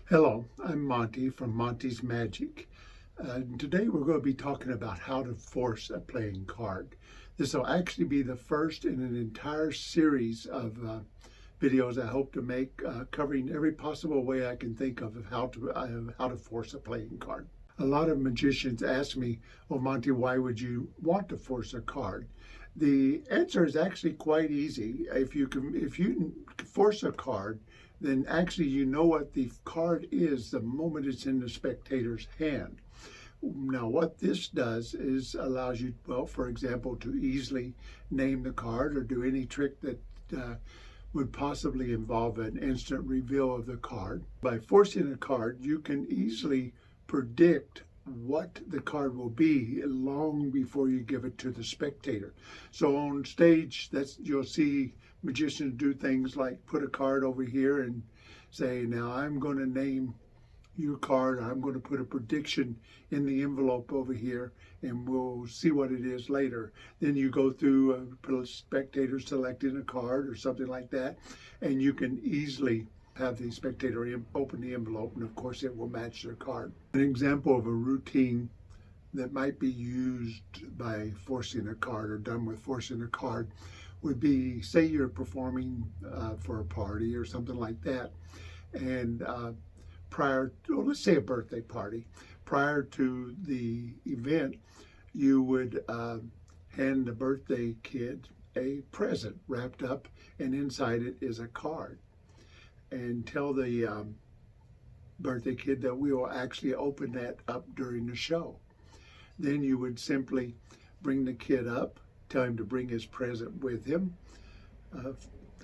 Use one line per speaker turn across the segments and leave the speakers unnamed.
Hello, I'm Monty from Monty's Magic. And today we're going to be talking about how to force a playing card. This will actually be the first in an entire series of videos I hope to make, covering every possible way I can think of how to force a playing card. A lot of magicians ask me, "Well, Monty, why would you want to force a card?" The answer is actually quite easy. If you force a card, then actually you know what the card is the moment it's in the spectator's hand. Now, what this does is allows you, well, for example, to easily name the card or do any trick that would possibly involve an instant reveal of the card. By forcing a card, you can easily predict what the card will be long before you give it to the spectator. So on stage, you'll see magicians do things like put a card over here and say, now I'm going to name your card. I'm going to put a prediction in the envelope over here and we'll see what it is later. Then you go through, put a spectator selecting a card or something like that, and you can easily have the spectator open the envelope, and of course it will match their card. An example of a routine that might be used by forcing a card or done with forcing a card would be, say you're performing for a party or something like that, and let's say a birthday party, prior to the event, you would hand the birthday kid a present wrapped up, and inside it is a card, and tell the birthday kid that we will actually open that up during the show. Then you would simply bring the kid up, tell him to bring his present with him,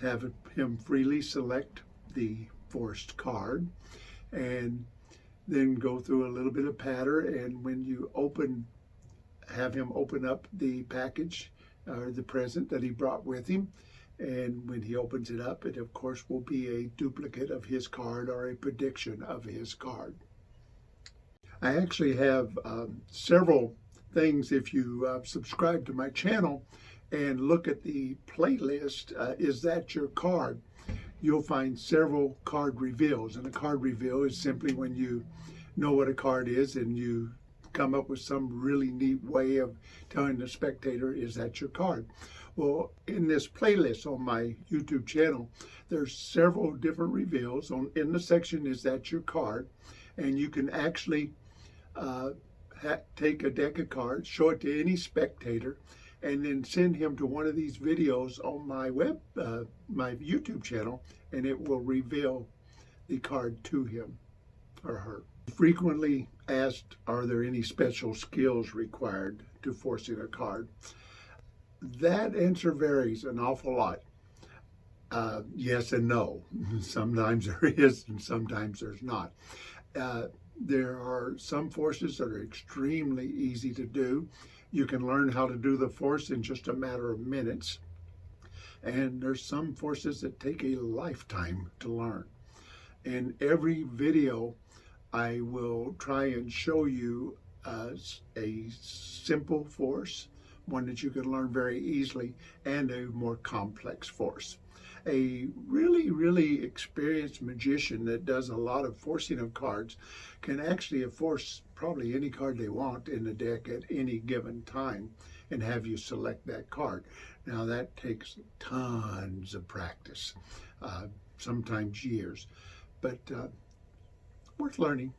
have him freely select the forced card, and then go through a little bit of patter, and when you have him open up the package or the present that he brought with him, and when he opens it up, it of course will be a duplicate of his card or a prediction of his card. I actually have several things. If you subscribe to my channel and look at the playlist, Is That Your Card? You'll find several card reveals. And a card reveal is simply when you know what a card is and you come up with some really neat way of telling the spectator, is that your card? Well, in this playlist on my YouTube channel, there's several different reveals. In the section, Is That Your Card? And you can actually take a deck of cards, show it to any spectator, and then send him to one of these videos on my my YouTube channel, and it will reveal the card to him or her. Frequently asked, are there any special skills required to forcing a card? That answer varies an awful lot. Yes and no. Sometimes there is and sometimes there's not. There are some forces that are extremely easy to do. You can learn how to do the force in just a matter of minutes. And there's some forces that take a lifetime to learn. In every video, I will try and show you a simple force, one that you can learn very easily, and a more complex force. A really experienced magician that does a lot of forcing of cards can actually force probably any card they want in the deck at any given time and have you select that card. Now that takes tons of practice, sometimes years, but worth learning.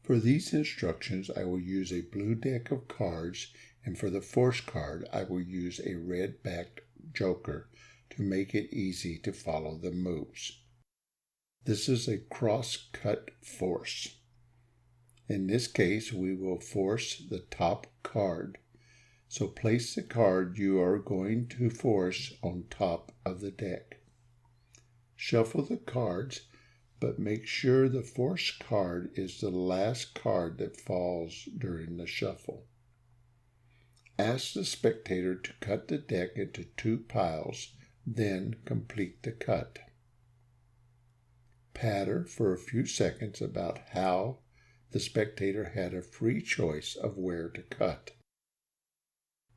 For these instructions, I will use a blue deck of cards, and for the force card, I will use a red-backed joker to make it easy to follow the moves. This is a cross-cut force. In this case, we will force the top card. So place the card you are going to force on top of the deck. Shuffle the cards, but make sure the force card is the last card that falls during the shuffle. Ask the spectator to cut the deck into 2 piles, then complete the cut. Patter for a few seconds about how the spectator had a free choice of where to cut.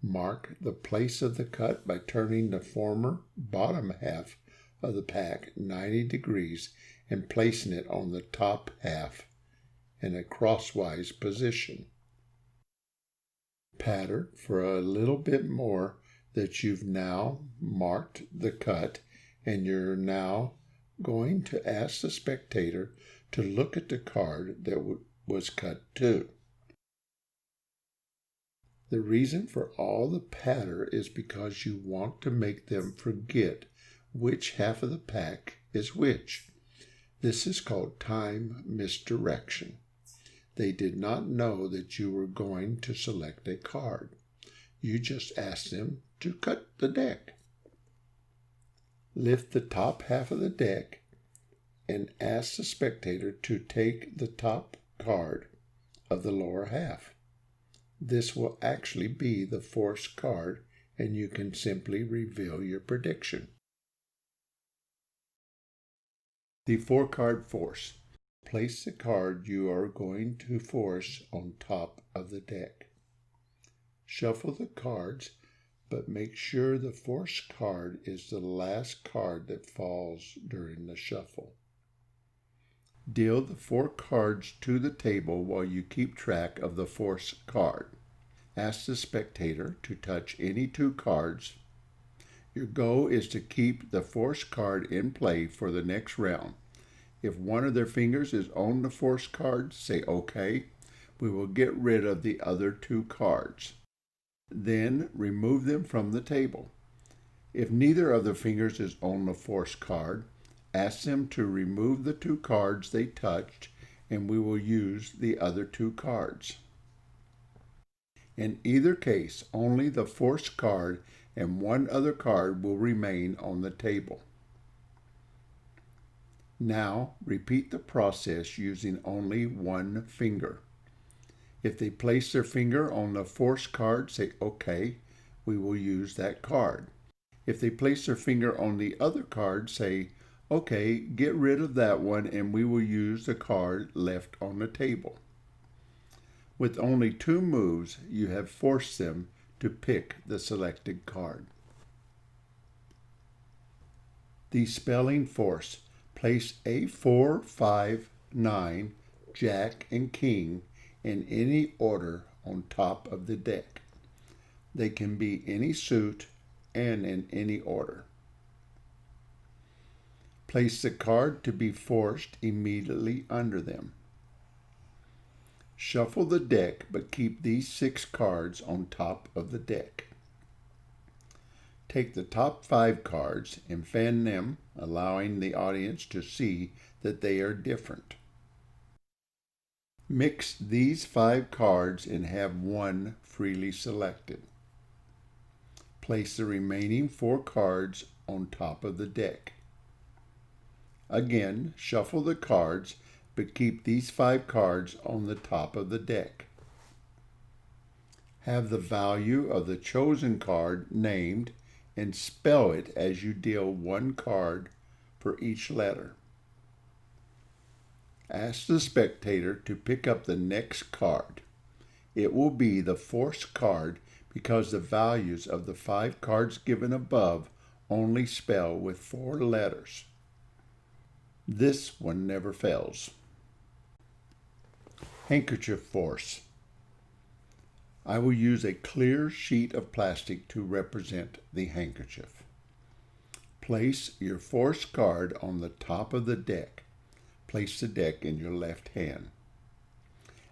Mark the place of the cut by turning the former bottom half of the pack 90 degrees and placing it on the top half in a crosswise position. Pattern for a little bit more that you've now marked the cut, and you're now going to ask the spectator to look at the card that was cut too. The reason for all the patter is because you want to make them forget which half of the pack is which. This is called time misdirection. They did not know that you were going to select a card. You just asked them to cut the deck. Lift the top half of the deck and ask the spectator to take the top card of the lower half. This will actually be the forced card, and you can simply reveal your prediction. The 4-card force. Place the card you are going to force on top of the deck. Shuffle the cards, but make sure the forced card is the last card that falls during the shuffle. Deal the 4 cards to the table while you keep track of the forced card. Ask the spectator to touch any 2 cards. Your goal is to keep the forced card in play for the next round. If one of their fingers is on the forced card, say OK. We will get rid of the other 2 cards. Then remove them from the table. If neither of the fingers is on the forced card, ask them to remove the 2 cards they touched, and we will use the other 2 cards. In either case, only the forced card and one other card will remain on the table. Now, repeat the process using only 1 finger. If they place their finger on the forced card, say OK, we will use that card. If they place their finger on the other card, say OK, get rid of that one, and we will use the card left on the table. With only 2 moves, you have forced them to pick the selected card. The spelling force. Place a 4, 5, 9, Jack, and King in any order on top of the deck. They can be any suit and in any order. Place the card to be forced immediately under them. Shuffle the deck, but keep these 6 cards on top of the deck. Take the top 5 cards and fan them, allowing the audience to see that they are different. Mix these 5 cards and have 1 freely selected. Place the remaining 4 cards on top of the deck. Again, shuffle the cards, but keep these 5 cards on the top of the deck. Have the value of the chosen card named and spell it as you deal 1 card for each letter. Ask the spectator to pick up the next card. It will be the forced card because the values of the 5 cards given above only spell with 4 letters. This one never fails. Handkerchief force. I will use a clear sheet of plastic to represent the handkerchief. Place your forced card on the top of the deck. Place the deck in your left hand.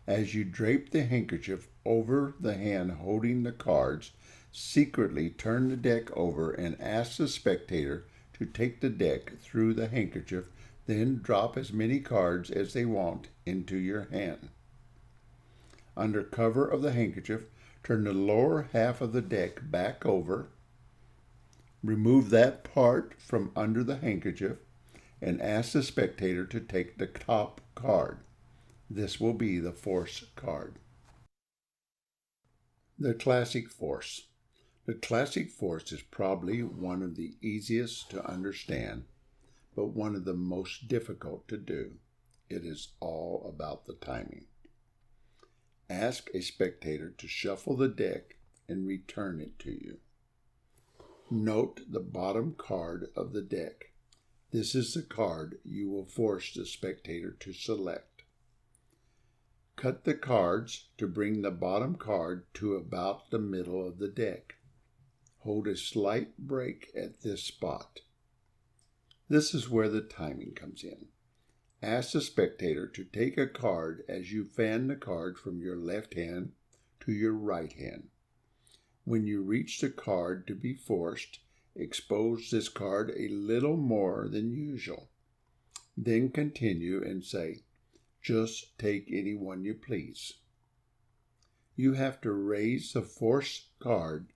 As you drape the handkerchief over the hand holding the cards, secretly turn the deck over and ask the spectator to take the deck through the handkerchief, then drop as many cards as they want into your hand. Under cover of the handkerchief, turn the lower half of the deck back over. Remove that part from under the handkerchief and ask the spectator to take the top card. This will be the force card. The classic force. The classic force is probably one of the easiest to understand, but one of the most difficult to do. It is all about the timing. Ask a spectator to shuffle the deck and return it to you. Note the bottom card of the deck. This is the card you will force the spectator to select. Cut the cards to bring the bottom card to about the middle of the deck. Hold a slight break at this spot. This is where the timing comes in. Ask the spectator to take a card as you fan the card from your left hand to your right hand. When you reach the card to be forced, expose this card a little more than usual. Then continue and say, "Just take any one you please." You have to raise the forced card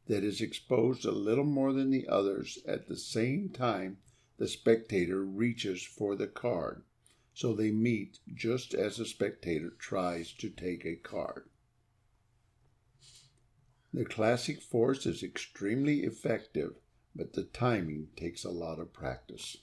that is exposed a little more than the others at the same time the spectator reaches for the card, so they meet just as the spectator tries to take a card. The classic force is extremely effective, but the timing takes a lot of practice.